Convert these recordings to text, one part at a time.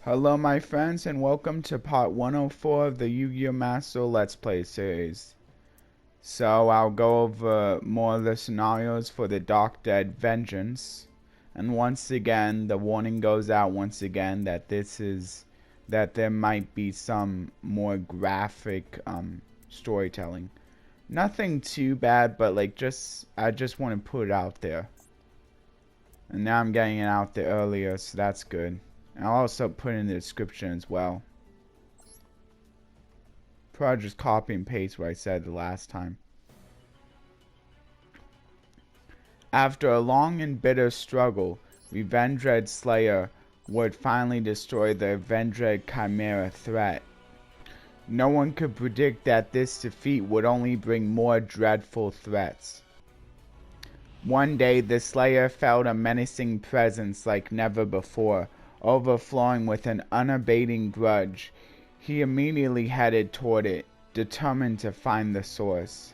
Hello my friends and welcome to part 104 of the Yu-Gi-Oh! Master Let's Play series. So I'll go over more of the scenarios for the Dark Dead Vengeance. And once again, the warning goes out once again that there might be some more graphic storytelling. Nothing too bad, but I just want to put it out there. And now I'm getting it out there earlier, so that's good. I'll also put in the description as well. Probably just copy and paste what I said the last time. After a long and bitter struggle, the Vendread Slayer would finally destroy the Vendread Chimera threat. No one could predict that this defeat would only bring more dreadful threats. One day, the Slayer felt a menacing presence like never before. Overflowing with an unabating grudge, he immediately headed toward it, determined to find the source.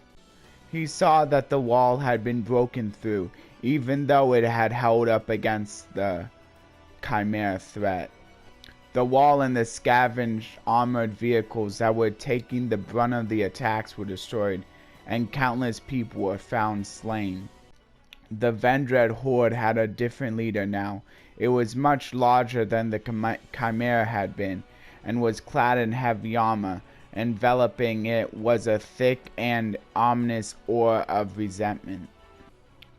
He saw that the wall had been broken through, even though it had held up against the Chimera threat. The wall and the scavenged armored vehicles that were taking the brunt of the attacks were destroyed, and countless people were found slain. The Vendread horde had a different leader now. It was much larger than the Chimera had been, and was clad in heavy armor. Enveloping it was a thick and ominous aura of resentment.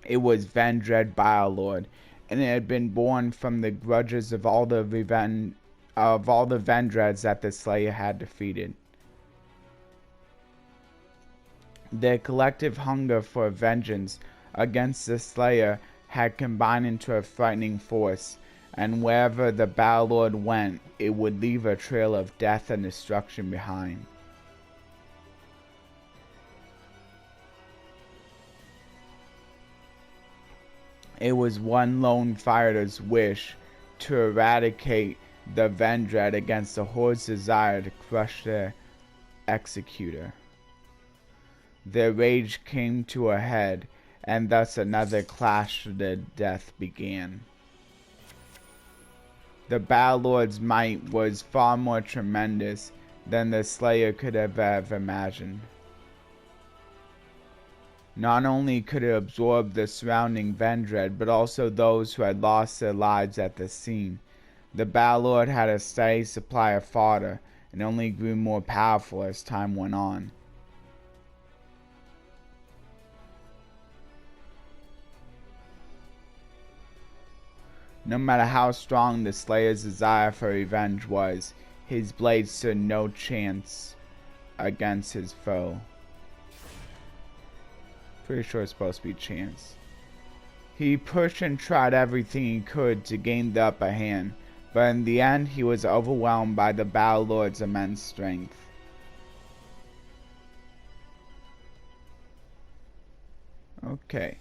It was Vendread Lord, and it had been born from the grudges of all the Vendreads that the Slayer had defeated. Their collective hunger for vengeance against the Slayer had combined into a frightening force, and wherever the Battlelord went, it would leave a trail of death and destruction behind. It was one lone fighter's wish to eradicate the Vendread against the horde's desire to crush their executor. Their rage came to a head, and thus another clash to the death began. The Battlelord's might was far more tremendous than the Slayer could have ever imagined. Not only could it absorb the surrounding Vendread, but also those who had lost their lives at the scene. The Battlelord had a steady supply of fodder, and only grew more powerful as time went on. No matter how strong the Slayer's desire for revenge was, his blade stood no chance against his foe. Pretty sure it's supposed to be chance. He pushed and tried everything he could to gain the upper hand, but in the end he was overwhelmed by the Battlelord's immense strength. Okay.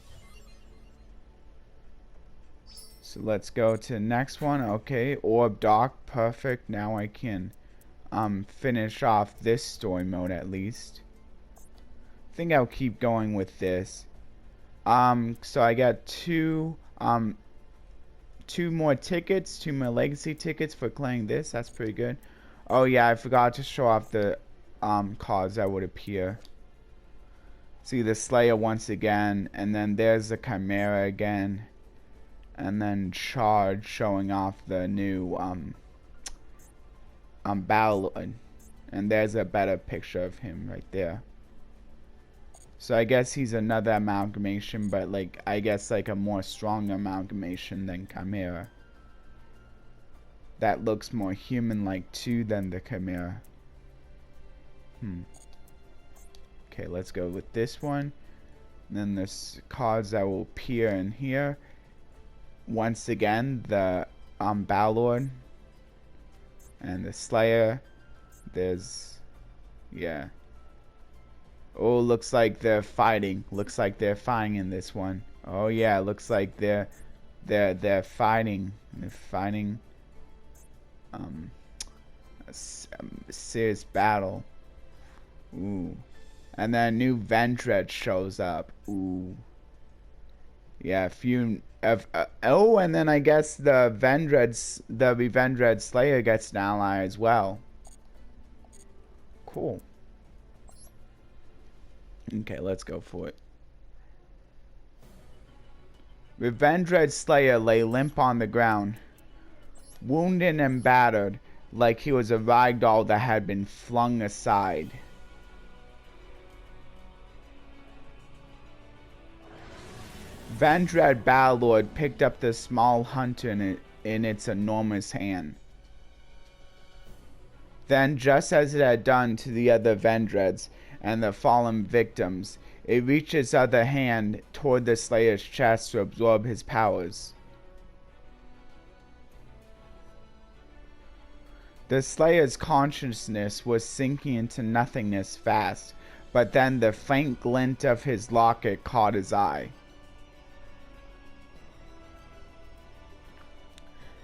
So let's go to the next one. Okay, Orb Dark, perfect. Now I can finish off this story mode at least. I think I'll keep going with this. So I got two more tickets, 2 more legacy tickets for playing this. That's pretty good. Oh yeah, I forgot to show off the cards that would appear. See the Slayer once again, and then there's the Chimera again. And then Charge showing off the new Battlelord. And there's a better picture of him right there. So I guess he's another amalgamation, but I guess a more strong amalgamation than Chimera. That looks more human-like too than the Chimera. Okay, let's go with this one. And then there's cards that will appear in here. Once again, the Battlelord and the Slayer. There's, yeah. Oh, looks like they're fighting. Looks like they're fighting in this one. Oh yeah, looks like they're fighting. They're fighting a serious battle. Ooh. And then new Vendread shows up. Ooh. Yeah, a few. Oh, and then I guess the Vendread Slayer gets an ally as well. Cool. Okay, let's go for it. Vendread Slayer lay limp on the ground, wounded and battered, like he was a ragdoll that had been flung aside. Vendread Battlelord picked up the small hunter in its enormous hand. Then, just as it had done to the other Vendreads and the fallen victims, it reached its other hand toward the Slayer's chest to absorb his powers. The Slayer's consciousness was sinking into nothingness fast, but then the faint glint of his locket caught his eye.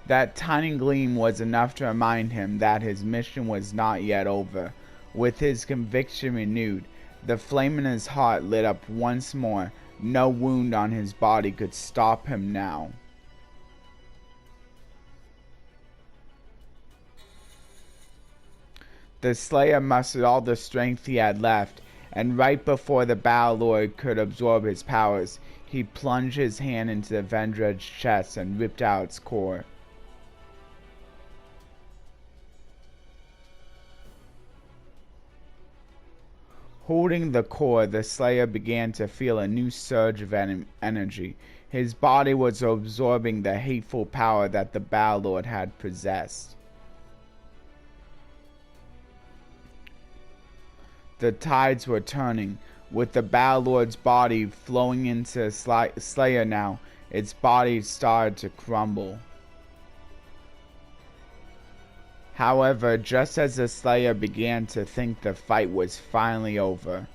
That tiny gleam was enough to remind him that his mission was not yet over. With his conviction renewed, the flame in his heart lit up once more. No wound on his body could stop him now. The Slayer mustered all the strength he had left, and right before the Battlelord could absorb his powers, he plunged his hand into the Vendread's chest and ripped out its core. Holding the core, the Slayer began to feel a new surge of energy. His body was absorbing the hateful power that the Battlelord had possessed. The tides were turning, with the Battlelord's body flowing into Slayer now. Its body started to crumble. However, just as the Slayer began to think the fight was finally over,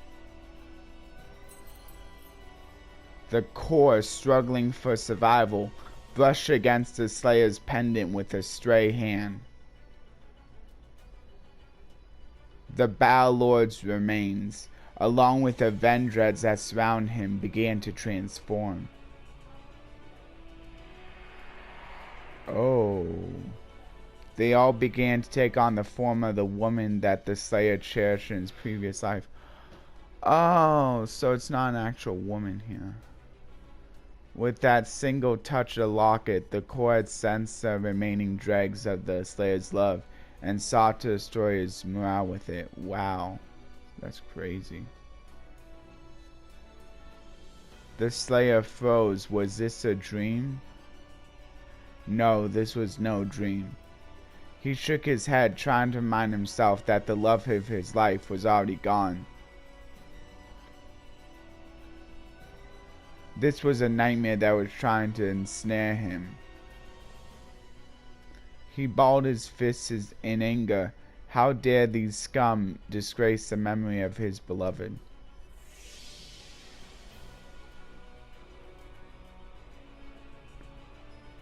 the core, struggling for survival, brushed against the Slayer's pendant with a stray hand. The Battlelord's remains, along with the Vendreads that surround him, began to transform. Oh. They all began to take on the form of the woman that the Slayer cherished in his previous life. Oh, so it's not an actual woman here. With that single touch of the locket, the core had sensed the remaining dregs of the Slayer's love and sought to destroy his morale with it. Wow, that's crazy. The Slayer froze. Was this a dream? No, this was no dream. He shook his head, trying to remind himself that the love of his life was already gone. This was a nightmare that was trying to ensnare him. He balled his fists in anger. How dare these scum disgrace the memory of his beloved?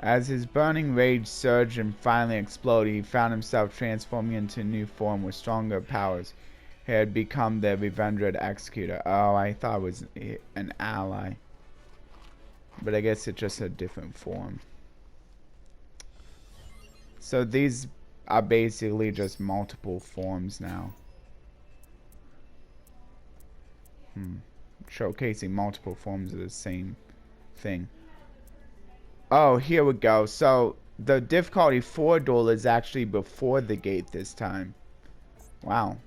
As his burning rage surged and finally exploded, he found himself transforming into a new form with stronger powers. He had become the Vendread Executor. Oh, I thought it was an ally. But I guess it's just a different form. So these are basically just multiple forms now. Showcasing multiple forms of the same thing. Oh, here we go. So the difficulty for Duel is actually before the gate this time. Wow.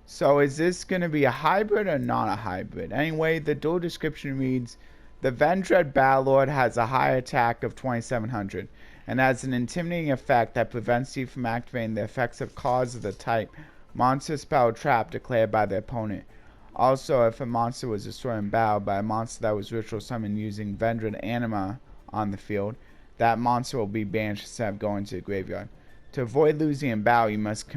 So is this going to be a hybrid or not a hybrid? Anyway, the Duel description reads, the Vendread Battlelord has a high attack of 2700 and has an intimidating effect that prevents you from activating the effects of cards of the type monster, spell, trap declared by the opponent. Also, if a monster was destroyed in battle by a monster that was ritual summoned using Vendread Anima on the field, that monster will be banished instead of going to the graveyard. To avoid losing in battle, you must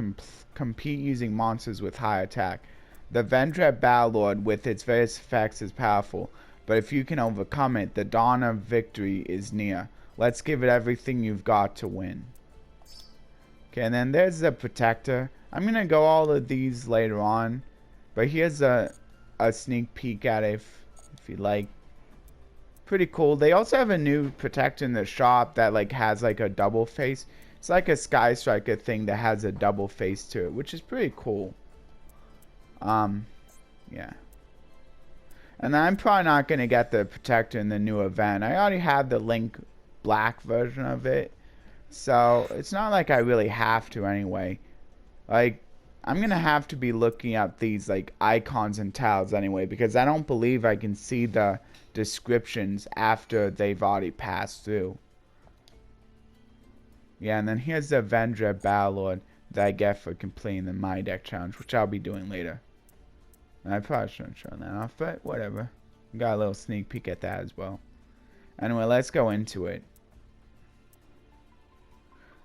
compete using monsters with high attack. The Vendread Battlelord with its various effects is powerful, but if you can overcome it, the dawn of victory is near. Let's give it everything you've got to win. Okay, and then there's the Protector. I'm going to go all of these later on. But here's a sneak peek at it if you like. Pretty cool. They also have a new protector in the shop that like has like a double face. It's like a Sky Striker thing that has a double face to it, which is pretty cool. Yeah. And I'm probably not going to get the protector in the new event. I already have the Link Black version of it. So, it's not like I really have to anyway. Like, I'm going to have to be looking at these, like, icons and tiles anyway. Because I don't believe I can see the descriptions after they've already passed through. Yeah, and then here's the Vendread Battlelord that I get for completing the My Deck Challenge. Which I'll be doing later. I probably shouldn't show that off, but whatever. Got a little sneak peek at that as well. Anyway, let's go into it.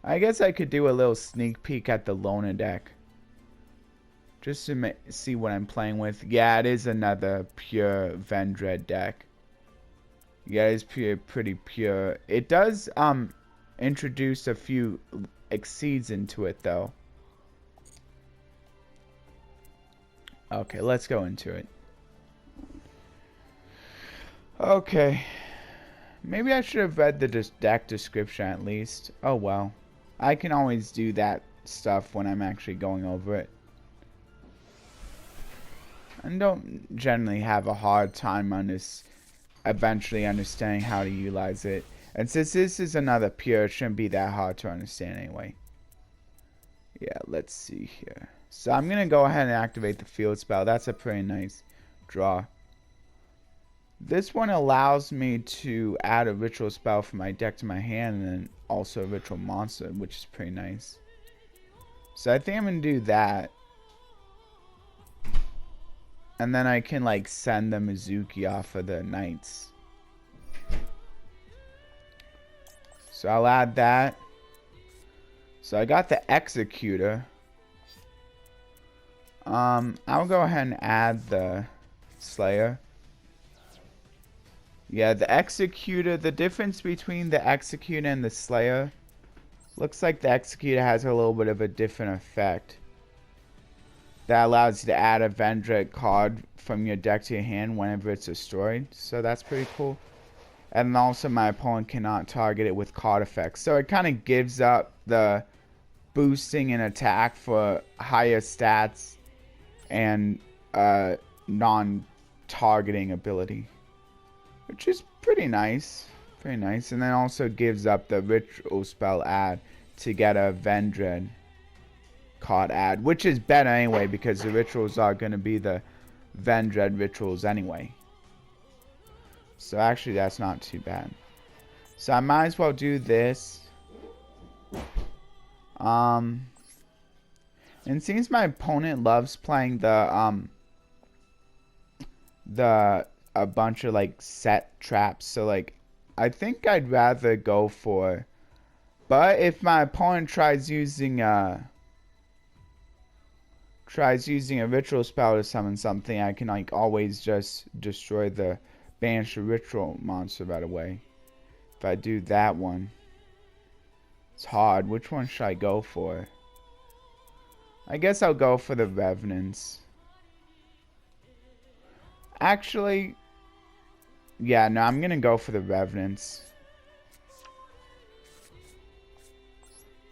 I guess I could do a little sneak peek at the Loner deck. Just to see what I'm playing with. Yeah, it is another pure Vendread deck. Yeah, it's pretty pure. It does introduce a few exceeds into it though. Okay, let's go into it. Okay. Maybe I should have read the deck description at least. Oh well. I can always do that stuff when I'm actually going over it. And don't generally have a hard time on this eventually understanding how to utilize it. And since this is another pure, it shouldn't be that hard to understand anyway. Yeah, let's see here. So I'm going to go ahead and activate the field spell. That's a pretty nice draw. This one allows me to add a ritual spell from my deck to my hand and then also a ritual monster, which is pretty nice. So I think I'm going to do that. And then I can like send the Mizuki off of the knights. So I'll add that. So I got the Executor. I'll go ahead and add the Slayer. Yeah, the Executor, the difference between the Executor and the Slayer, looks like the Executor has a little bit of a different effect. That allows you to add a Vendread card from your deck to your hand whenever it's destroyed. So that's pretty cool. And also my opponent cannot target it with card effects. So it kind of gives up the boosting and attack for higher stats and non-targeting ability, which is pretty nice. Pretty nice. And then also gives up the ritual spell add to get a Vendread card add, which is better anyway because the rituals are going to be the Vendread rituals anyway. So actually that's not too bad. So I might as well do this. And it seems my opponent loves playing a bunch of like set traps. So like I think I'd rather go for, but if my opponent tries using a ritual spell to summon something, I can like always just destroy the banish ritual monster right away. If I do that one, it's hard. Which one should I go for? I guess I'll go for the Revenants. Actually, yeah, no, I'm gonna go for the Revenants.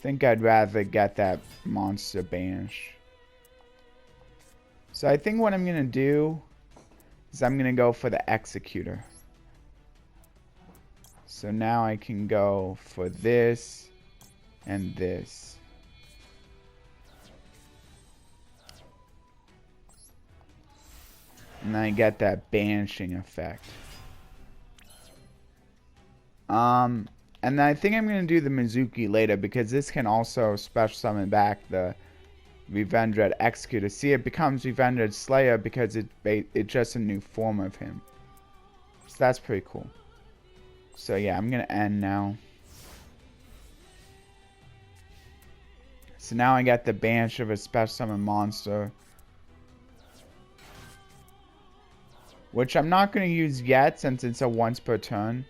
Think I'd rather get that monster banish. So I think what I'm gonna do is I'm gonna go for the Executor. So now I can go for this and this. And I get that banishing effect. And then I think I'm going to do the Mizuki later because this can also special summon back the Vendread Executor. See, it becomes Vendread Slayer because it's just a new form of him. So that's pretty cool. So yeah, I'm going to end now. So now I got the banish of a special summon monster, which I'm not going to use yet since it's a once per turn.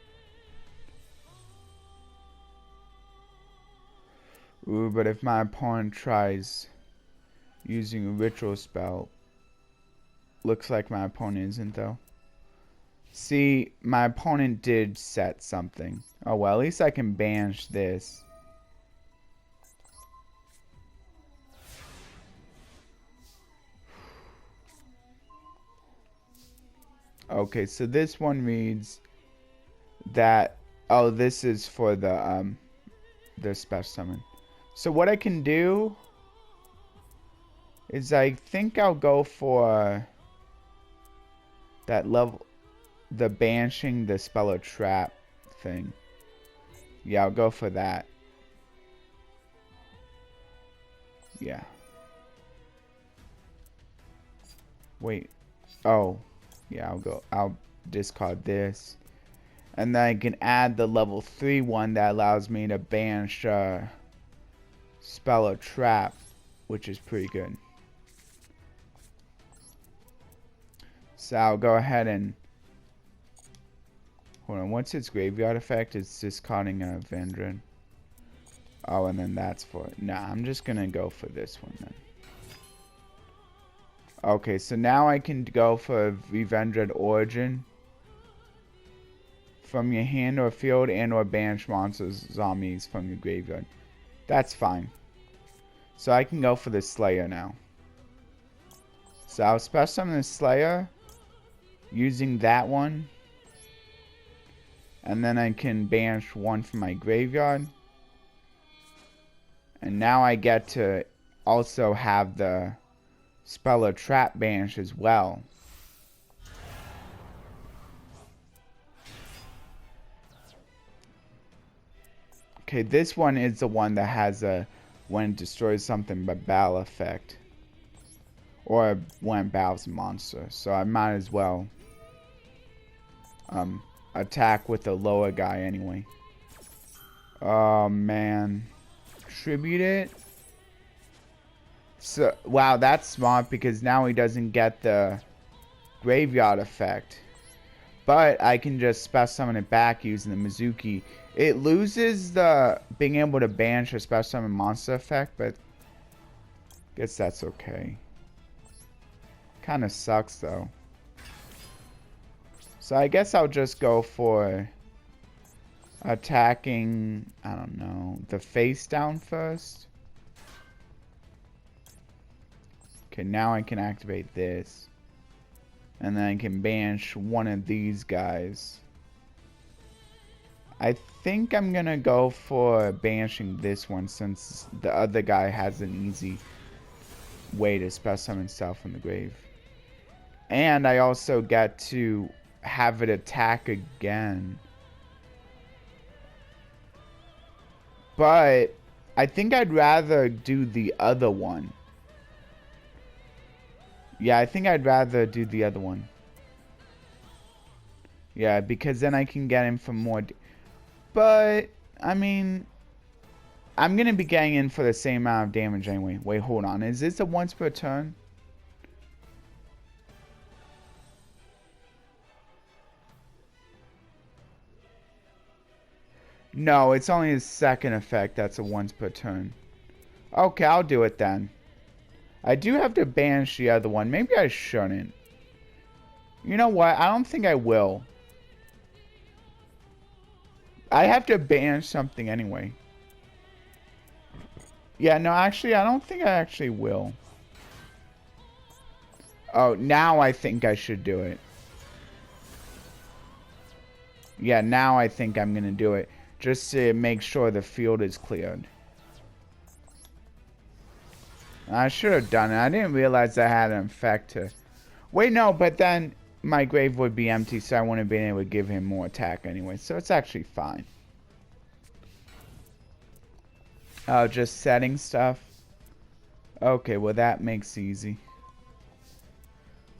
Ooh, but if my opponent tries using a ritual spell, looks like my opponent isn't though. See, my opponent did set something. Oh well, at least I can banish this. Okay, so this one reads that, oh, this is for the special summon. So what I can do is I think I'll go for that level, the banishing the spell or trap thing. Yeah, I'll go for that. Yeah. Wait. Oh. Yeah, I'll discard this. And then I can add the level 3 one that allows me to banish spell or trap, which is pretty good. So I'll go ahead and hold on. What's its graveyard effect? It's discarding a Vendread. Oh, and then that's for it. Nah, I'm just gonna go for this one then. Okay, so now I can go for Vendread Origin from your hand or field, and or banish monsters, zombies from your graveyard. That's fine. So I can go for the Slayer now. So I'll special summon the Slayer using that one. And then I can banish one from my graveyard. And now I get to also have the spell or trap banish as well. Okay, this one is the one that has a when it destroys something but battle effect. Or when it battles a monster. So I might as well attack with the lower guy anyway. Oh man. Tribute it. So wow, that's smart because now he doesn't get the graveyard effect. But I can just special summon it back using the Mizuki. It loses the being able to banish a special summon monster effect, but I guess that's okay. Kinda sucks though. So I guess I'll just go for attacking, I don't know, the face down first. Okay, now I can activate this. And then I can banish one of these guys. I think I'm gonna go for banishing this one since the other guy has an easy way to special summon himself from the grave. And I also get to have it attack again. But I think I'd rather do the other one. Yeah, I think I'd rather do the other one. Yeah, because then I can get him for more. But, I mean, I'm going to be getting in for the same amount of damage anyway. Wait, hold on. Is this a once per turn? No, it's only a second effect. That's a once per turn. Okay, I'll do it then. I do have to banish the other one. Maybe I shouldn't. You know what? I don't think I will. I have to banish something anyway. Yeah, no, actually, I don't think I actually will. Oh, now I think I should do it. Yeah, now I think I'm going to do it. Just to make sure the field is cleared. I should have done it. I didn't realize I had an effect to... Wait, no, but then my grave would be empty, so I wouldn't have been able to give him more attack anyway. So it's actually fine. Oh, just setting stuff? Okay, well that makes it easy.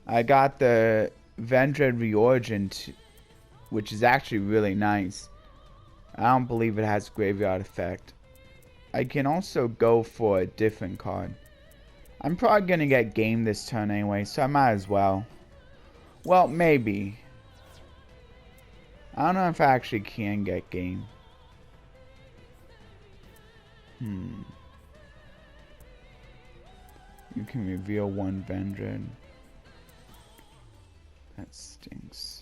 I got the Vendread Reorigin, which is actually really nice. I don't believe it has graveyard effect. I can also go for a different card. I'm probably going to get game this turn anyway, so I might as well. Well, maybe. I don't know if I actually can get game. You can reveal one Vendread. That stinks.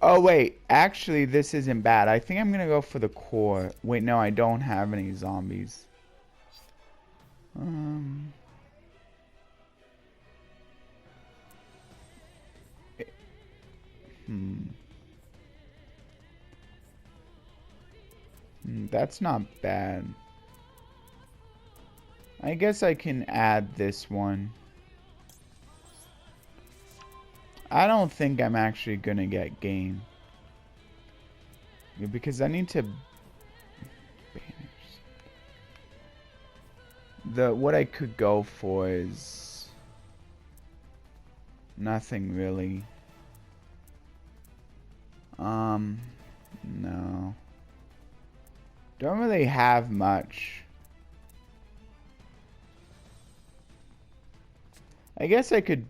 Oh wait, actually this isn't bad. I think I'm gonna go for the core. Wait, no, I don't have any zombies. That's not bad. I guess I can add this one. I don't think I'm actually gonna get game. Yeah, because I need to banish. What I could go for is nothing really. No. Don't really have much. I guess I could.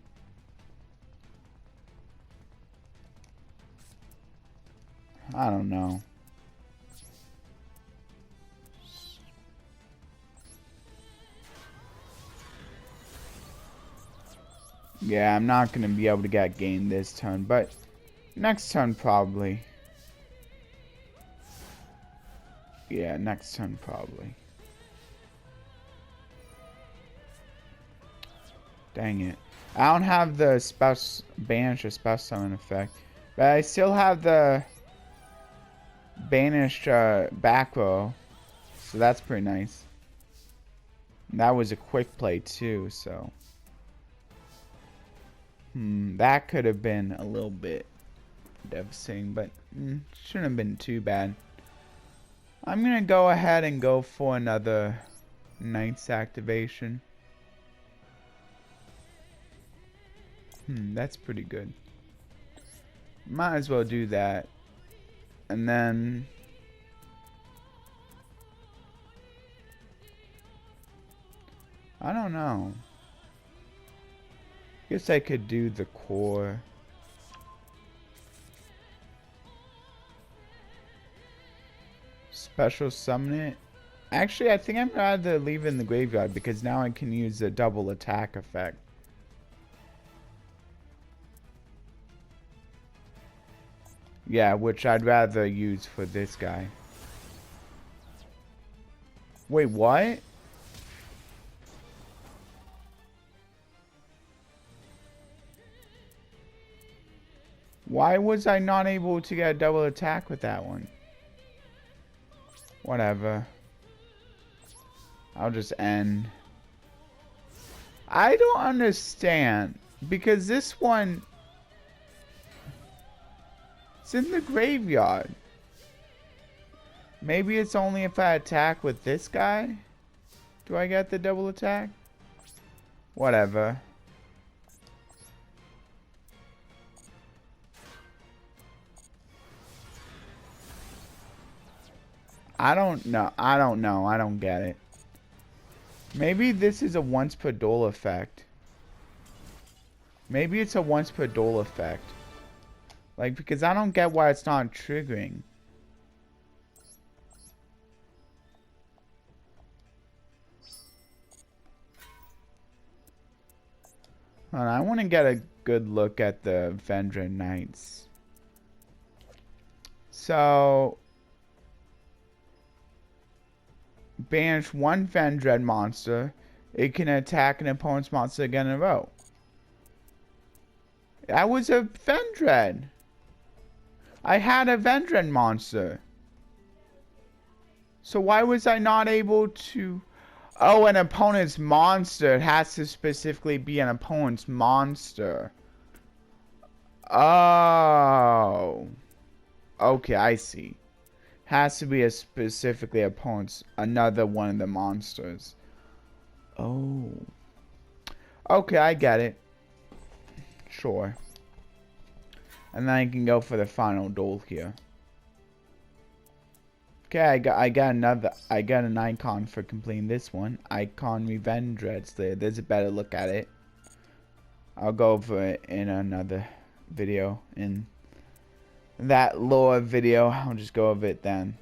I don't know. Yeah, I'm not gonna be able to get game this turn, but next turn probably. Yeah, next turn probably. Dang it. I don't have the banish or special summon effect, but I still have the banished back row, so that's pretty nice. And that was a quick play too, so that could have been a little bit devastating, but shouldn't have been too bad. I'm gonna go ahead and go for another Knight's activation. That's pretty good. Might as well do that. And then I don't know. Guess I could do the core. Special summon it. Actually, I think I'd rather leave it in the graveyard because now I can use the double attack effect. Yeah, which I'd rather use for this guy. Wait, what? Why was I not able to get a double attack with that one? Whatever. I'll just end. I don't understand. Because this one... it's in the graveyard. Maybe it's only if I attack with this guy? Do I get the double attack? Whatever. I don't know. I don't know. I don't get it. Maybe this is a once per duel effect. Maybe it's a once per duel effect. Like, because I don't get why it's not triggering. Hold on, I want to get a good look at the Vendread Knights. So... banish one Vendread monster. It can attack an opponent's monster again in a row. That was a Vendread. I had a Vendread monster. So why was I not able to... oh, an opponent's monster. It has to specifically be an opponent's monster. Oh. Okay, I see. Has to be a specifically opponent's, another one of the monsters. Oh. Okay, I get it. Sure. And then I can go for the final duel here. Okay, I got an icon for completing this one. Icon Vendread Slayer. There's a better look at it. I'll go over it in another video. In that lore video, I'll just go over it then.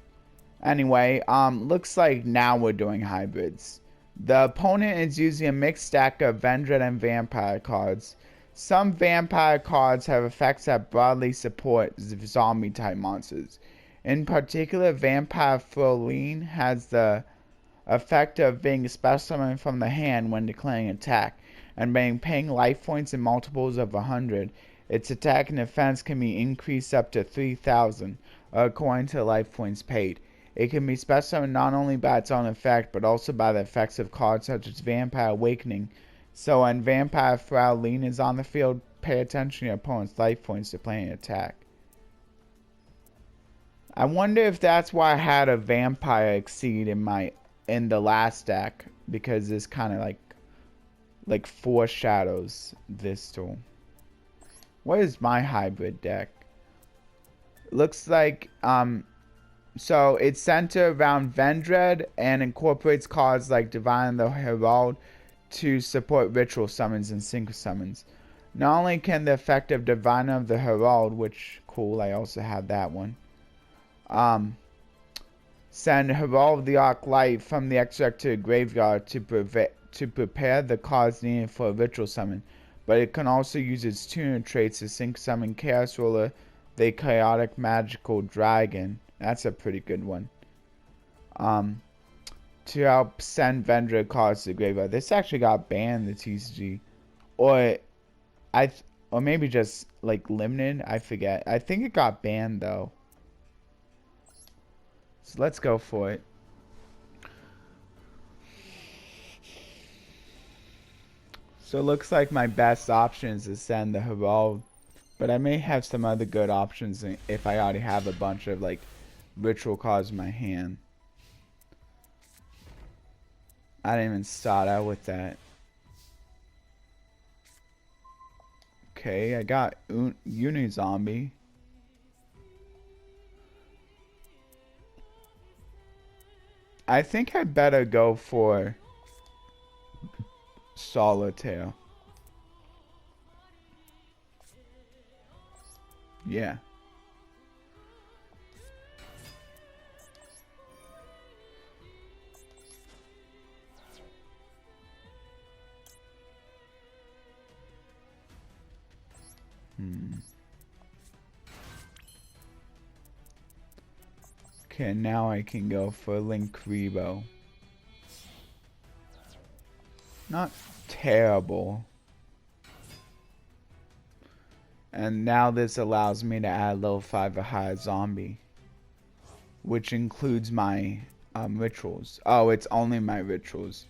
Anyway, looks like now we're doing hybrids. The opponent is using a mixed stack of Vendread and Vampire cards. Some vampire cards have effects that broadly support zombie-type monsters. In particular, Vampire Froline has the effect of being special summoned from the hand when declaring attack, and being paying life points in multiples of 100. Its attack and defense can be increased up to 3,000, according to the life points paid. It can be special summoned not only by its own effect, but also by the effects of cards such as Vampire Awakening. So when Vampire Froline is on the field, pay attention to your opponent's life points to play an attack. I wonder if that's why I had a Vampire Exceed in the last deck, because this kind of like foreshadows this tool. What is my hybrid deck? Looks like so it's centered around Vendread and incorporates cards like Divine the Herald to support ritual summons and synchro summons. Not only can the effect of Diviner of the Herald, which cool, I also have that one, send Herald of the Arc Light from the extract to the graveyard to prepare the cards needed for a ritual summon, but it can also use its tuner traits to sync summon Chaos Ruler, the Chaotic Magical Dragon. That's a pretty good one. To help send Vendread cards to the graveyard. This actually got banned, the TCG, or maybe just like limited. I forget. I think it got banned though. So let's go for it. So it looks like my best option is to send the Herald, but I may have some other good options if I already have a bunch of like ritual cards in my hand. I didn't even start out with that. Okay, I got Unizombie. I think I better go for Solitaire. Yeah. Okay, now I can go for Linkribo. Not terrible. And now this allows me to add level 5 or higher zombie, which includes my rituals. Oh, it's only my rituals.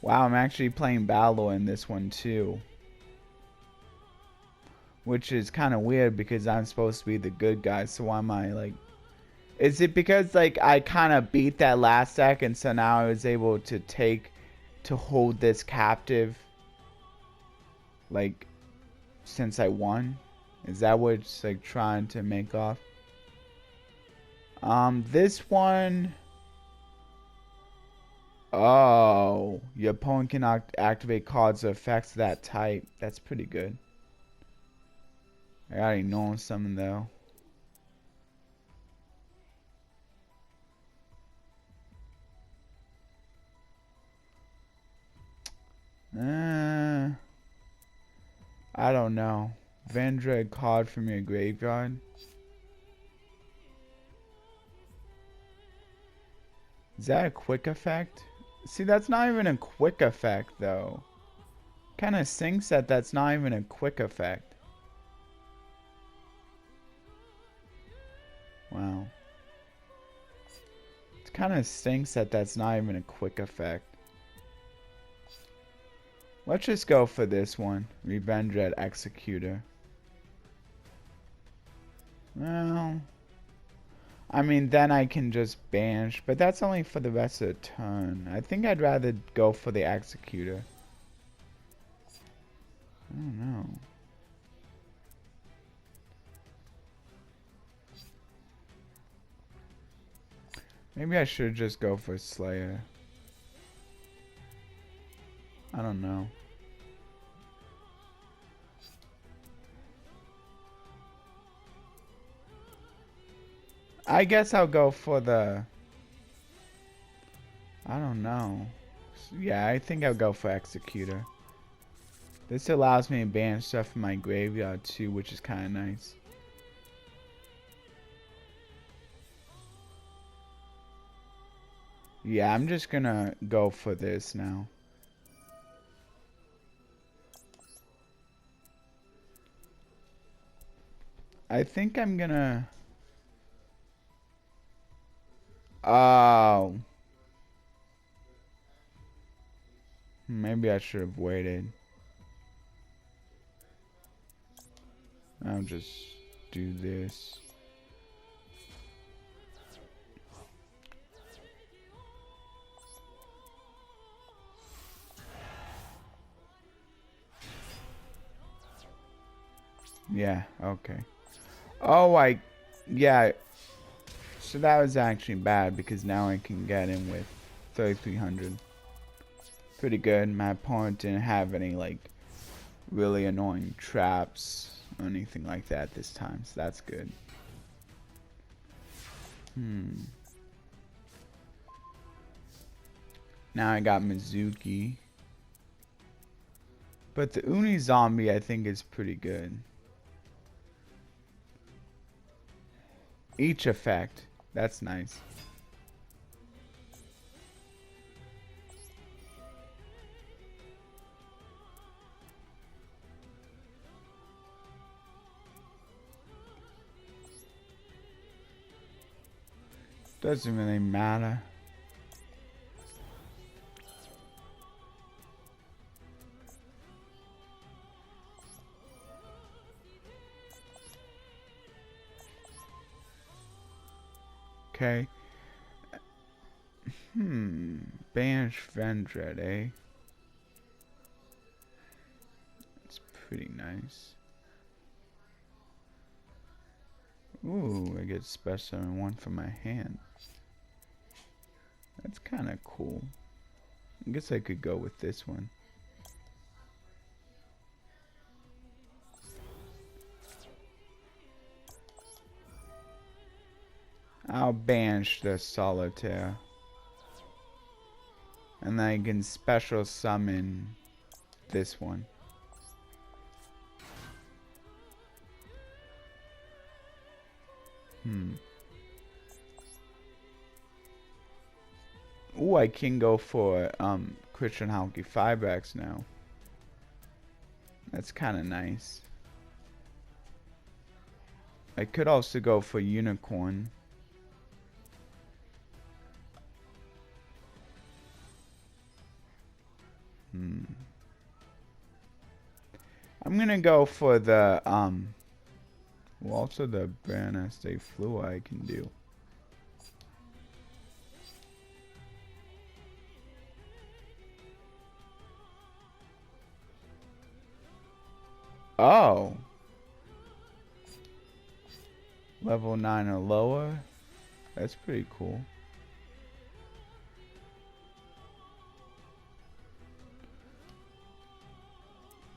Wow, I'm actually playing Battle in this one too. Which is kind of weird because I'm supposed to be the good guy, so why am I like... Is it because like I kind of beat that last deck and so now I was able to hold this captive like since I won? Is that what it's like trying to make off? This one... Oh, your opponent can activate cards or effects of that type. That's pretty good. I already know some though. I don't know. Vendread card from your graveyard. Is that a quick effect? See, that's not even a quick effect though. Kind of stinks that that's not even a quick effect. Wow. It kind of stinks that that's not even a quick effect. Let's just go for this one. Vendread Executor. Well, I mean, then I can just banish, but that's only for the rest of the turn. I think I'd rather go for the Executor. I don't know. Maybe I should just go for Slayer. I don't know. I guess I'll go for the... I don't know. Yeah, I think I'll go for Executor. This allows me to ban stuff from my graveyard too, which is kind of nice. Yeah, I'm just gonna go for this now. I think I'm gonna... Oh. Maybe I should have waited. I'll just do this. Yeah, okay. Oh, yeah. So that was actually bad because now I can get in with 3,300. Pretty good. My opponent didn't have any, like, really annoying traps or anything like that this time, so that's good. Now I got Mizuki. But the Uni Zombie I think is pretty good. Each effect. That's nice. Doesn't really matter. Okay. Banish Vendread, eh? It's pretty nice. Ooh, I get special and one from my hand. That's kind of cool. I guess I could go with this one. I'll banish the Solitaire. And then I can special summon this one. Ooh, I can go for Christian Halki 5X now. That's kind of nice. I could also go for Unicorn. I'm gonna go for the well, also the Baroness Flua I can do. Oh. Level 9 or lower? That's pretty cool.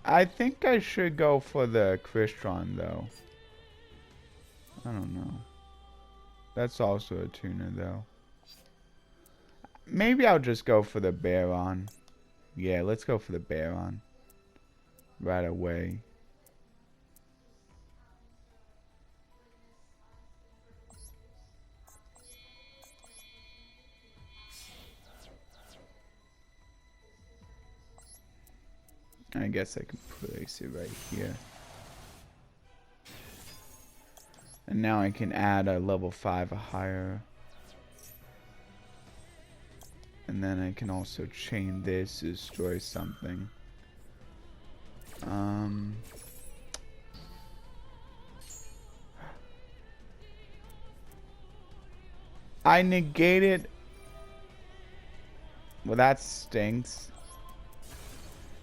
I think I should go for the Crystron though. I don't know. That's also a tuner though. Maybe I'll just go for the Baron. Yeah, let's go for the Baron. Right away. I guess I can place it right here. And now I can add a level 5 or higher. And then I can also chain this to destroy something. I negated. Well, that stinks.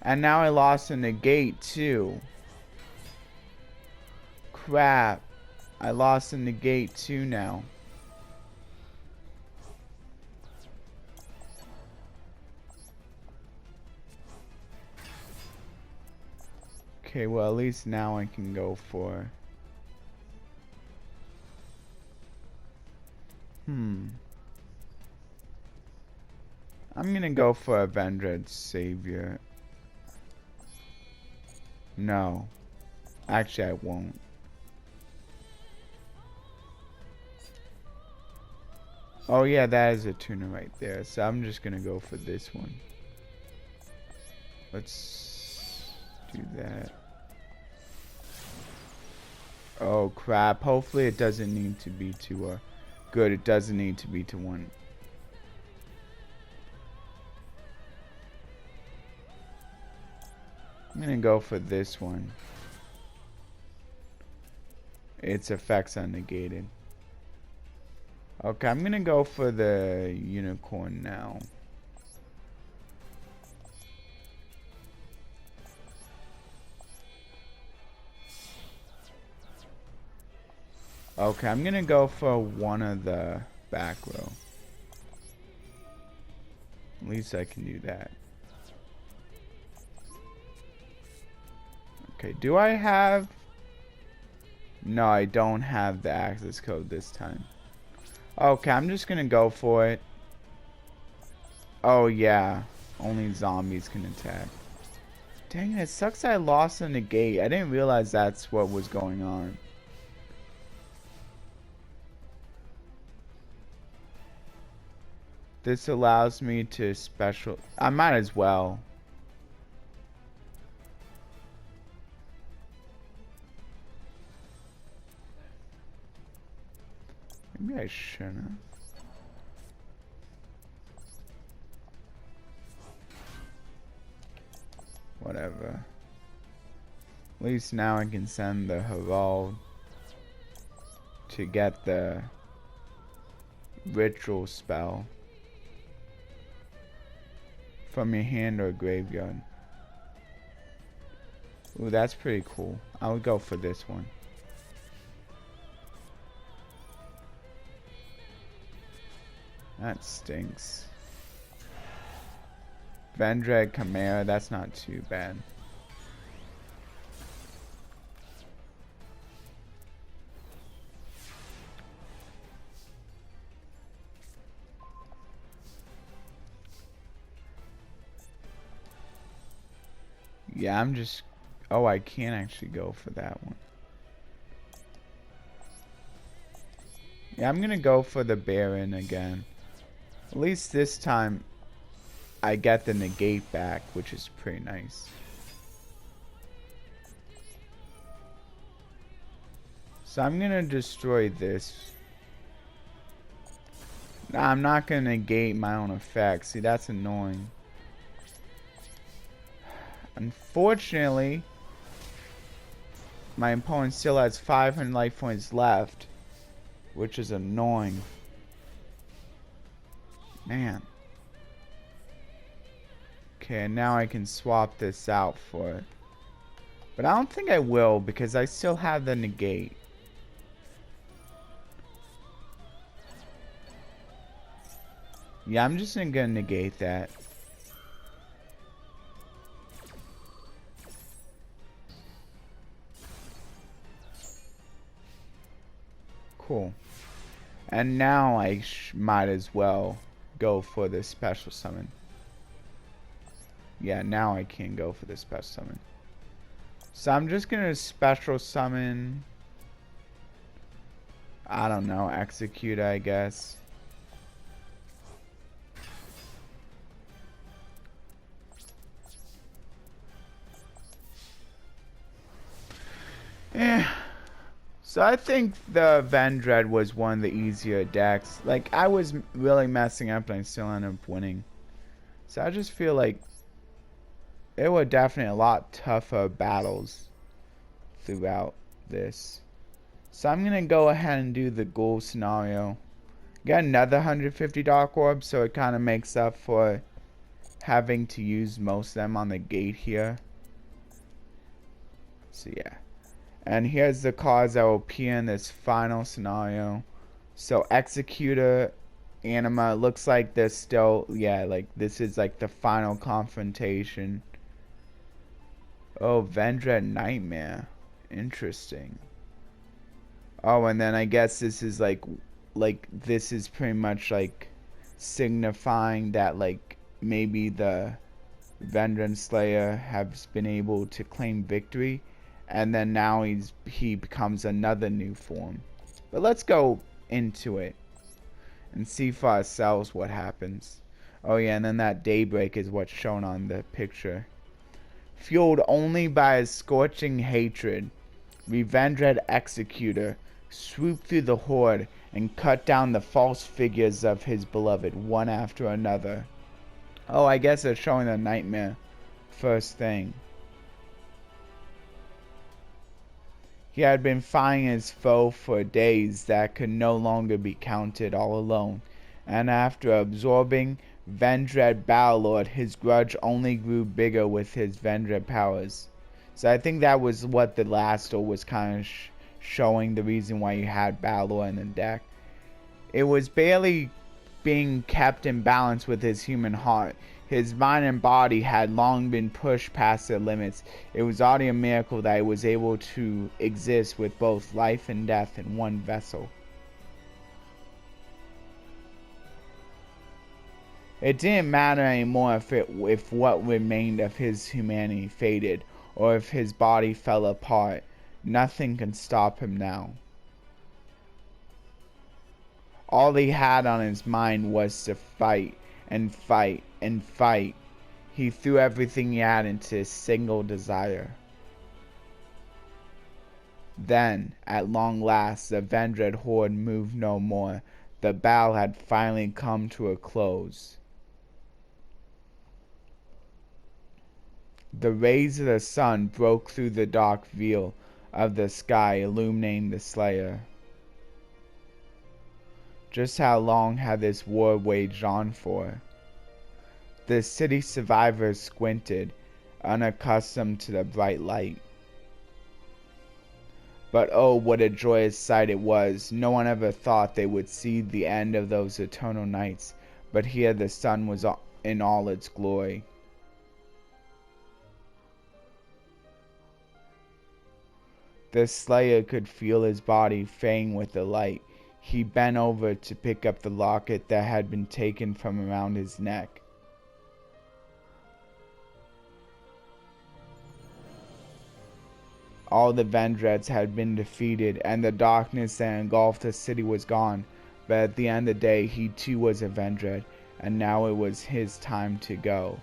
And now I lost a negate too. Crap. I lost a negate too now. Okay, well at least now I can go for... I'm gonna go for a Vendread Savior. No. Actually, I won't. Oh yeah, that is a tuner right there. So I'm just gonna go for this one. Let's do that. Oh crap. Hopefully it doesn't need to be to good, it doesn't need to be to 1. I'm gonna go for this one. Its effects are negated. Okay, I'm gonna go for the unicorn now. Okay, I'm gonna go for one of the back row. At least I can do that. Okay, do I have... No, I don't have the access code this time. Okay, I'm just gonna go for it. Oh yeah, only zombies can attack. Dang it, it sucks I lost on the gate. I didn't realize that's what was going on. This allows me to special... I might as well. Maybe I shouldn't. Whatever. At least now I can send the Herald to get the ritual spell from your hand or graveyard. Ooh, that's pretty cool. I would go for this one. That stinks. Vendread Chimera, that's not too bad. Yeah, I'm just... Oh, I can actually go for that one. Yeah, I'm gonna go for the Baron again. At least this time I get the negate back, which is pretty nice. So I'm gonna destroy this. Nah, I'm not gonna negate my own effects. See, that's annoying. Unfortunately, my opponent still has 500 life points left, which is annoying. Man. Okay, now I can swap this out for it. But I don't think I will, because I still have the negate. Yeah, I'm just gonna negate that. Cool. And now I might as well go for this special summon. Yeah, now I can go for this special summon. So I'm just gonna special summon, I don't know, Execute, I guess. Yeah. So I think the Vendread was one of the easier decks. Like, I was really messing up and I still ended up winning. So I just feel like it were definitely a lot tougher battles throughout this. So I'm going to go ahead and do the ghoul scenario. Got another 150 Dark Orbs, so it kind of makes up for having to use most of them on the gate here. So yeah. And here's the cards that will appear in this final scenario. So Executor, Anima, looks like there's still, yeah, like this is like the final confrontation. Oh, Vendread Nightmare. Interesting. Oh, and then I guess this is like this is pretty much like signifying that like maybe the Vendread Slayer has been able to claim victory, and then now he becomes another new form. But let's go into it and see for ourselves what happens. Oh yeah, and then that daybreak is what's shown on the picture. Fueled only by his scorching hatred, Vendread Executor swooped through the horde and cut down the false figures of his beloved one after another. Oh, I guess they're showing the nightmare first thing. He had been fighting his foe for days that could no longer be counted all alone, and after absorbing Vendread Battlelord, his grudge only grew bigger with his Vendread powers. So I think that was what the last duel was kind of showing, the reason why you had Battlelord in the deck. It was barely being kept in balance with his human heart. His mind and body had long been pushed past their limits. It was already a miracle that he was able to exist with both life and death in one vessel. It didn't matter anymore if what remained of his humanity faded, or if his body fell apart. Nothing could stop him now. All he had on his mind was to fight and fight and fight. He threw everything he had into a single desire. Then, at long last, the Vendread horde moved no more. The battle had finally come to a close. The rays of the sun broke through the dark veil of the sky, illuminating the Slayer. Just how long had this war waged on for? The city survivors squinted, unaccustomed to the bright light. But oh, what a joyous sight it was. No one ever thought they would see the end of those eternal nights, but here the sun was in all its glory. The Slayer could feel his body fading with the light. He bent over to pick up the locket that had been taken from around his neck. All the Vendreads had been defeated, and the darkness that engulfed the city was gone. But at the end of the day, he too was a Vendread, and now it was his time to go.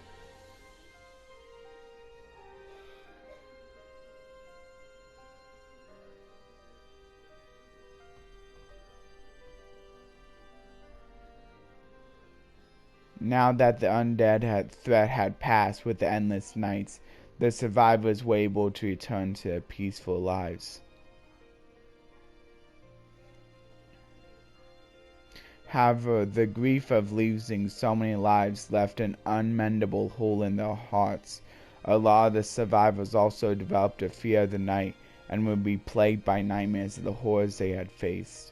Now that the undead threat had passed with the endless nights, the survivors were able to return to their peaceful lives. However, the grief of losing so many lives left an unmendable hole in their hearts. A lot of the survivors also developed a fear of the night and would be plagued by nightmares of the horrors they had faced.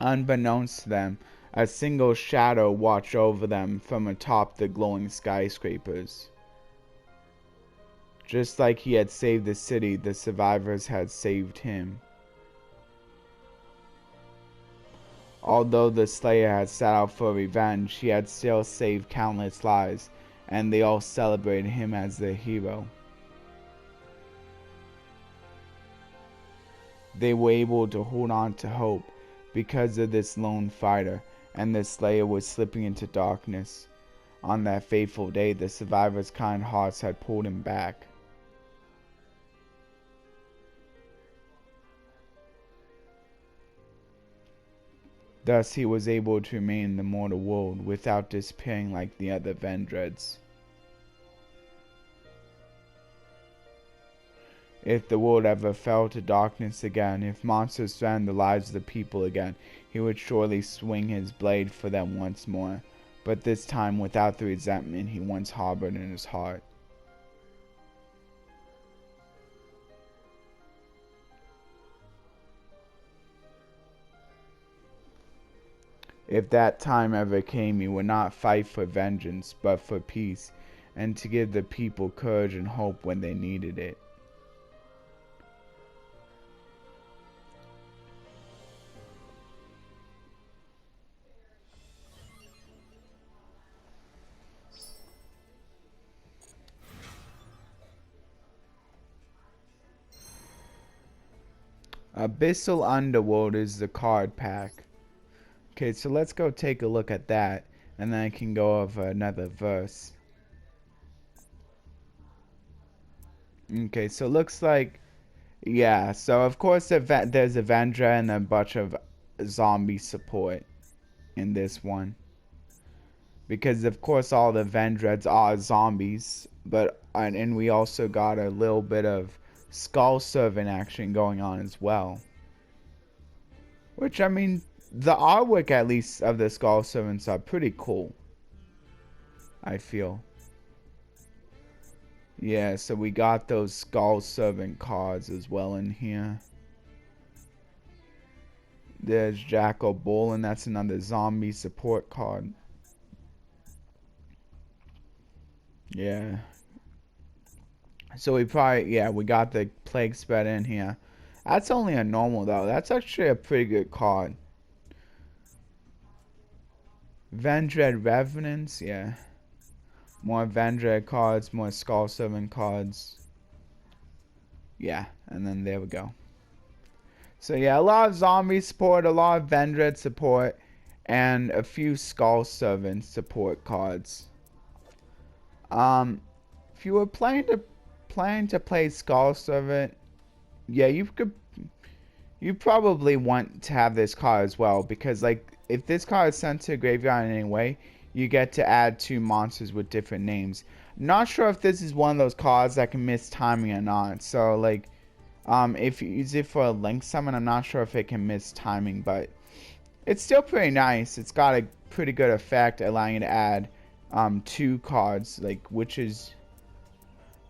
Unbeknownst to them, a single shadow watched over them from atop the glowing skyscrapers. Just like he had saved the city, the survivors had saved him. Although the Slayer had set out for revenge, he had still saved countless lives, and they all celebrated him as their hero. They were able to hold on to hope because of this lone fighter, and the Slayer was slipping into darkness. On that fateful day, the survivors' kind hearts had pulled him back. Thus he was able to remain in the mortal world without disappearing like the other Vendreads. If the world ever fell to darkness again, if monsters threatened the lives of the people again, he would surely swing his blade for them once more, but this time without the resentment he once harbored in his heart. If that time ever came, he would not fight for vengeance, but for peace, and to give the people courage and hope when they needed it. Abyssal Underworld is the card pack. Okay, so let's go take a look at that, and then I can go over another verse. Okay, so it looks like, yeah, so of course there's a Vendread and a bunch of zombie support in this one. Because of course all the Vendreads are zombies, but and we also got a little bit of Skull Servant action going on as well. Which, I mean, the artwork at least of the Skull Servants are pretty cool, I feel. Yeah, so we got those Skull Servant cards as well in here. There's Jackal Bull, and that's another zombie support card. Yeah. So we probably, yeah, we got the Plague Spread in here. That's only a normal though. That's actually a pretty good card. Vendread Revenants, yeah. More Vendread cards, more Skull Servant cards. Yeah, and then there we go. So yeah, a lot of zombie support, a lot of Vendread support, and a few Skull Servant support cards. If you were planning to play Skull Servant, yeah, you probably want to have this card as well, because like if this card is sent to the graveyard in any way, you get to add 2 monsters with different names. Not sure if this is one of those cards that can miss timing or not. So like, if you use it for a link summon, I'm not sure if it can miss timing, but it's still pretty nice. It's got a pretty good effect, allowing you to add 2 cards, like, which is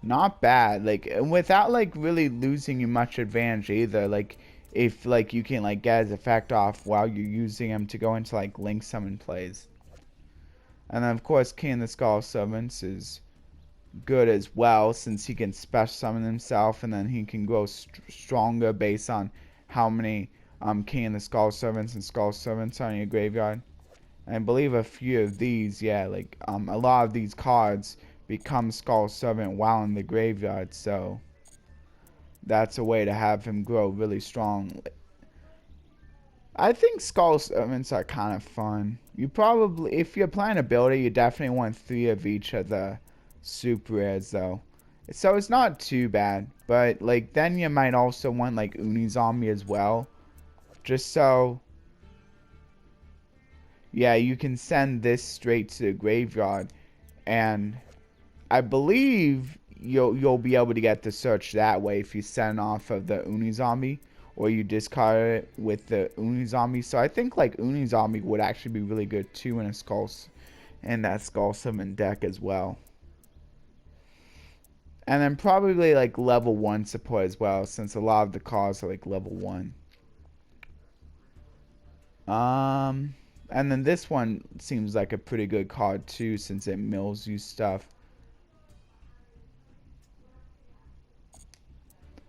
not bad, like, without like really losing you much advantage either. Like, if like you can like get his effect off while you're using him to go into like link summon plays. And then of course King of the Skull Servants is good as well, since he can special summon himself, and then he can grow stronger based on how many King of the Skull Servants and Skull Servants are in your graveyard. And I believe a few of these, yeah, like a lot of these cards become Skull Servant while in the graveyard, so that's a way to have him grow really strong. I think Skull Servants are kind of fun. You probably, if you're playing a builder, you definitely want 3 of each of the super rares though. So it's not too bad, but like then you might also want like Zombie as well. Just so, yeah, you can send this straight to the graveyard, and I believe you'll be able to get the search that way if you send off of the Zombie, or you discard it with the Zombie. So I think like Zombie would actually be really good too in that Skull Summon deck as well. And then probably like level 1 support as well, since a lot of the cards are like level 1. And then this one seems like a pretty good card too, since it mills you stuff.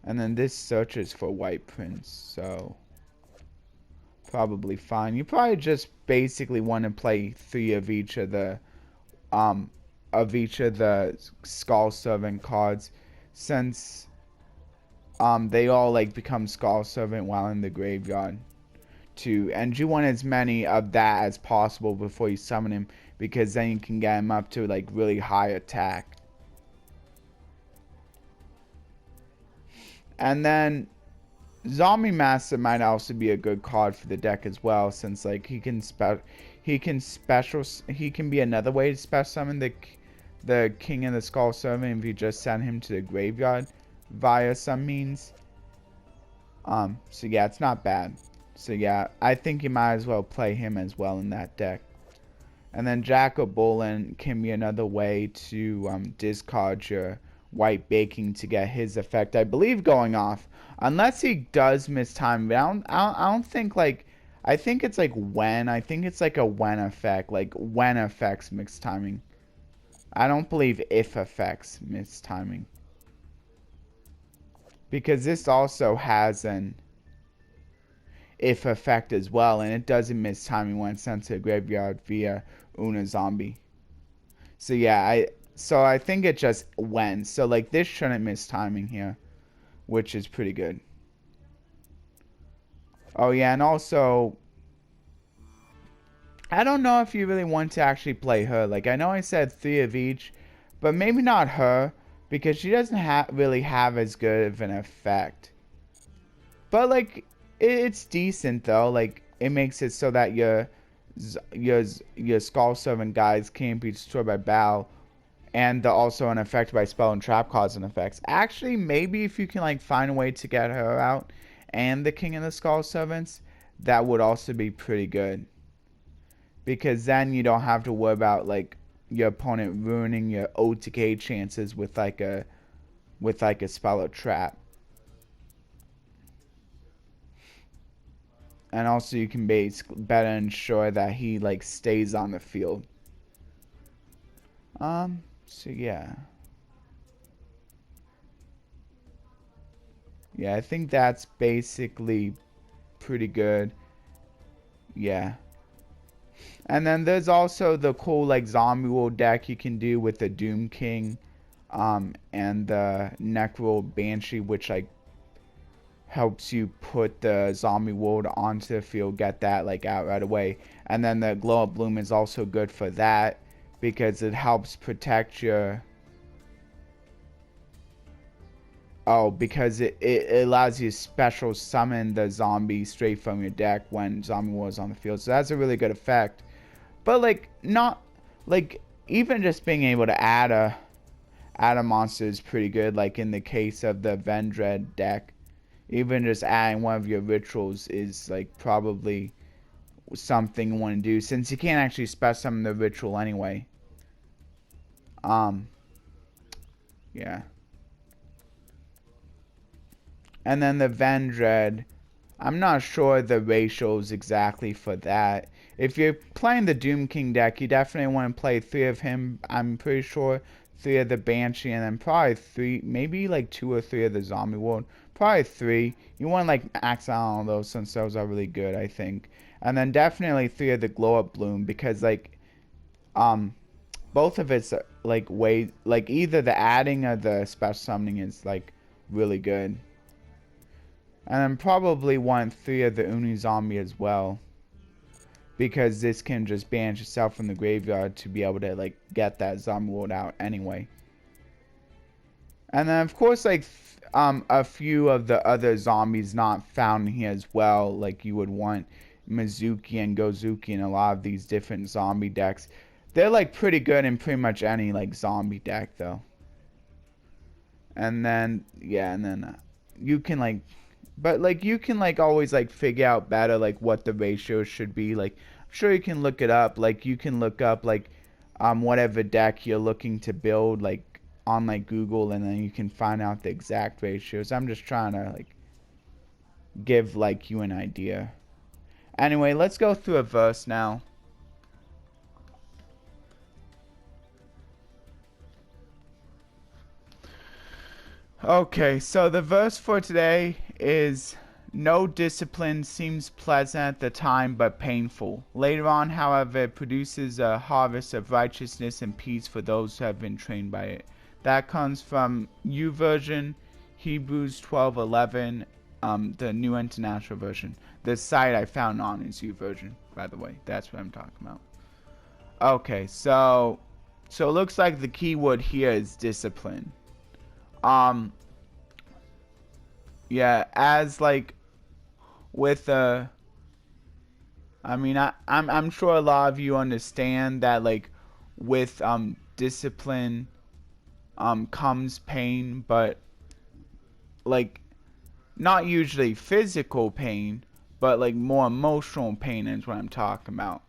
And then this searches for White Prince, so probably fine. You probably just basically want to play 3 of each of the Skull Servant cards, since they all like become Skull Servant while in the graveyard too. And you want as many of that as possible before you summon him, because then you can get him up to like really high attack. And then Zombie Master might also be a good card for the deck as well, since like he can be another way to special summon the King of the Skull Servant if you just send him to the graveyard via some means. So yeah, it's not bad. So yeah, I think you might as well play him as well in that deck. And then Jackal Bolin can be another way to discard your White Baking to get his effect, I believe, going off, unless he does miss time. But I don't think like, I think it's like when. I think it's like a when effect, like when effects miss timing. I don't believe if effects miss timing, because this also has an if effect as well, and it doesn't miss timing when it's sent to the graveyard via Zombie. So yeah, I think it just when. So like this shouldn't miss timing here, which is pretty good. Oh yeah, and also I don't know if you really want to actually play her. Like, I know I said 3 of each, but maybe not her, because she doesn't really have as good of an effect. But, like, it's decent, though. Like, it makes it so that your Skull Servant guys can't be destroyed by battle, and also an effect by spell and trap causing effects. Actually, maybe if you can, like, find a way to get her out, and the King of the Skull Servants, that would also be pretty good. Because then you don't have to worry about like your opponent ruining your OTK chances with like a spell or trap. And also you can better ensure that he like stays on the field. So yeah. Yeah, I think that's basically pretty good. Yeah. And then there's also the cool like zombie world deck you can do with the Doom King and the Necro Banshee, which like helps you put the zombie world onto the field, get that like out right away. And then the glow up bloom is also good for that because it helps protect your because it allows you to special summon the zombie straight from your deck when zombie war is on the field. So that's a really good effect. But like not like even just being able to add a monster is pretty good, like in the case of the Vendread deck. Even just adding one of your rituals is like probably something you want to do since you can't actually special summon the ritual anyway. Yeah. And then the Vendread, I'm not sure the ratios exactly for that. If you're playing the Doom King deck, you definitely want to play 3 of him. I'm pretty sure 3 of the Banshee, and then probably 3, maybe like 2 or 3 of the Zombie World. Probably 3. You want to like max out on those since those are really good, I think. And then definitely 3 of the Glow Up Bloom because like both of it's like way like either the adding or the special summoning is like really good. And then probably want 3 of the Uni Zombie as well. Because this can just banish itself from the graveyard to be able to like get that zombie world out anyway. And then of course like a few of the other zombies not found here as well. Like you would want Mizuki and Gozuki and a lot of these different zombie decks. They're like pretty good in pretty much any like zombie deck though. And then yeah, and then you can like but like you can like always like figure out better like what the ratio should be. Like I'm sure you can look it up. Like you can look up like whatever deck you're looking to build like on like Google, and then you can find out the exact ratios. I'm just trying to like give like you an idea. Anyway, let's go through a verse now. Okay, so the verse for today is no discipline seems pleasant at the time but painful. Later on, however, it produces a harvest of righteousness and peace for those who have been trained by it. That comes from YouVersion, Hebrews 12:11, the New International Version. The site I found on is YouVersion, by the way. That's what I'm talking about. Okay, so it looks like the key word here is discipline. Yeah, as like with I mean I'm sure a lot of you understand that like with discipline comes pain, but like not usually physical pain, but like more emotional pain is what I'm talking about.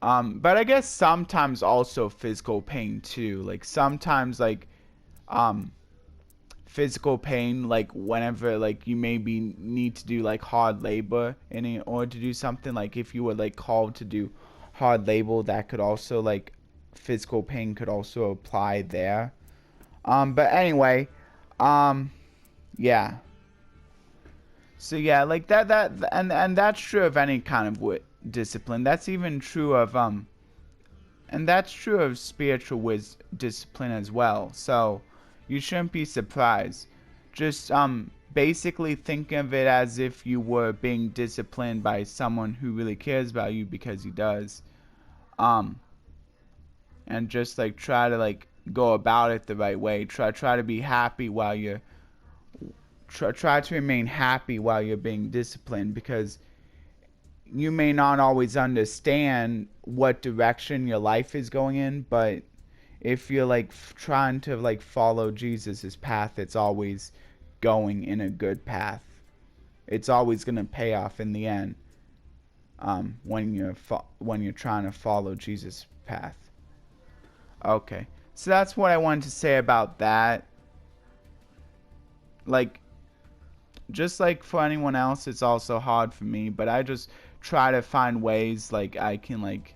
But I guess sometimes also physical pain too. Like sometimes like physical pain, like whenever like you maybe need to do like hard labor in order to do something. Like if you were like called to do hard labor, that could also like physical pain could also apply there. But anyway, yeah. So yeah, like that and that's true of any kind of discipline. That's even true of and that's true of spiritual discipline as well. So you shouldn't be surprised. Just basically think of it as if you were being disciplined by someone who really cares about you, because he does. And just like try to like go about it the right way. Try to be happy while you're try to remain happy while you're being disciplined, because you may not always understand what direction your life is going in, but if you're like trying to like follow Jesus's path, it's always going in a good path. It's always going to pay off in the end, when you're trying to follow Jesus' path. Okay, so that's what I wanted to say about that. Like, just like for anyone else, it's also hard for me, but I just try to find ways like I can like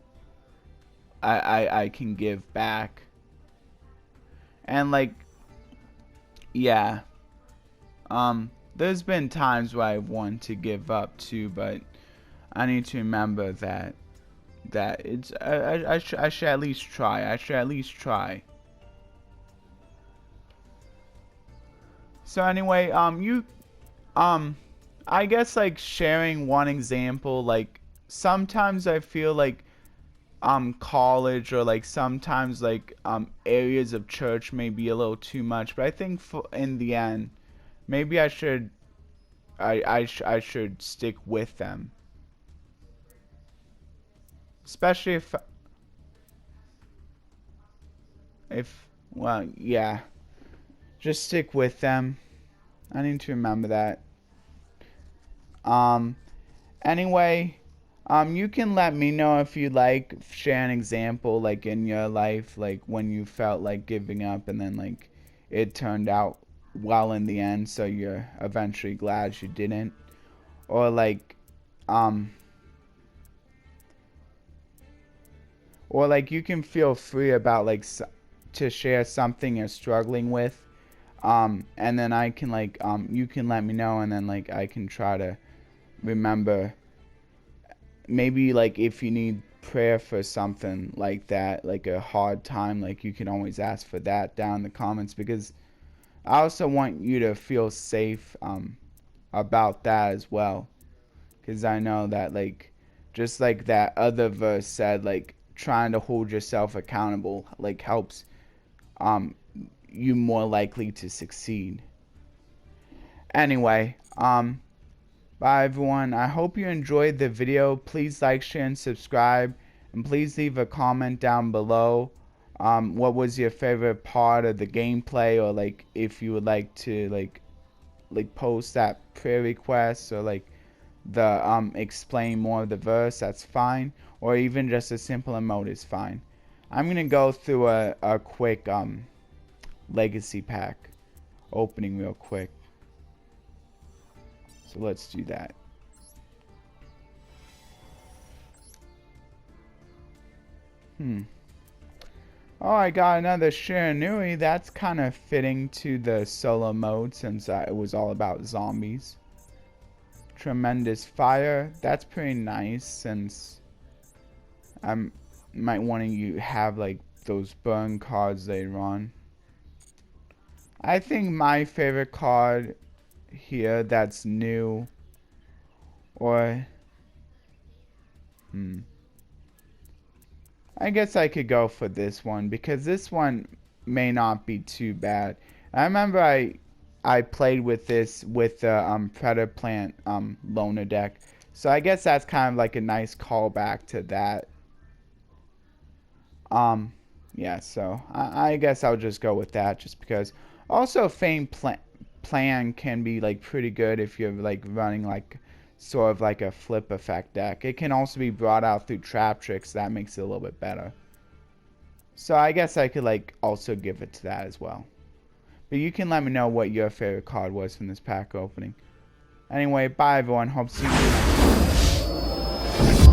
I can give back. And like, yeah, there's been times where I want to give up too, but I need to remember that it's I should at least try. I should at least try. So anyway, I guess like sharing one example, like sometimes I feel like college or like sometimes like areas of church may be a little too much, but I think in the end maybe I should should stick with them, especially if well, yeah, just stick with them. I need to remember that. Anyway, you can let me know if you like share an example like in your life, like when you felt like giving up and then like it turned out well in the end, so you're eventually glad you didn't. Or like you can feel free about like to share something you're struggling with, and then I can like you can let me know, and then like I can try to remember. Maybe like if you need prayer for something like that, like a hard time, like you can always ask for that down in the comments, because I also want you to feel safe about that as well, because I know that like just like that other verse said, like trying to hold yourself accountable like helps you more likely to succeed. Anyway, bye everyone. I hope you enjoyed the video. Please like, share, and subscribe. And please leave a comment down below. What was your favorite part of the gameplay, or like if you would like to like post that prayer request, or like the explain more of the verse, that's fine. Or even just a simple emote is fine. I'm gonna go through a quick legacy pack opening real quick. So let's do that. Oh, I got another Shiranui. That's kind of fitting to the solo mode, since it was all about zombies. Tremendous Fire. That's pretty nice, since I might want to have like those burn cards later on. I think my favorite card here that's new, or I guess I could go for this one, because this one may not be too bad. I remember I played with this with the Predator Plant loner deck, so I guess that's kind of like a nice callback to that. Yeah, so I guess I'll just go with that, just because. Also, Fame Plan can be like pretty good if you're like running like sort of like a flip effect deck. It can also be brought out through trap tricks. That makes it a little bit better. So I guess I could like also give it to that as well. But you can let me know what your favorite card was from this pack opening. Anyway, bye everyone. Hope to see you next time.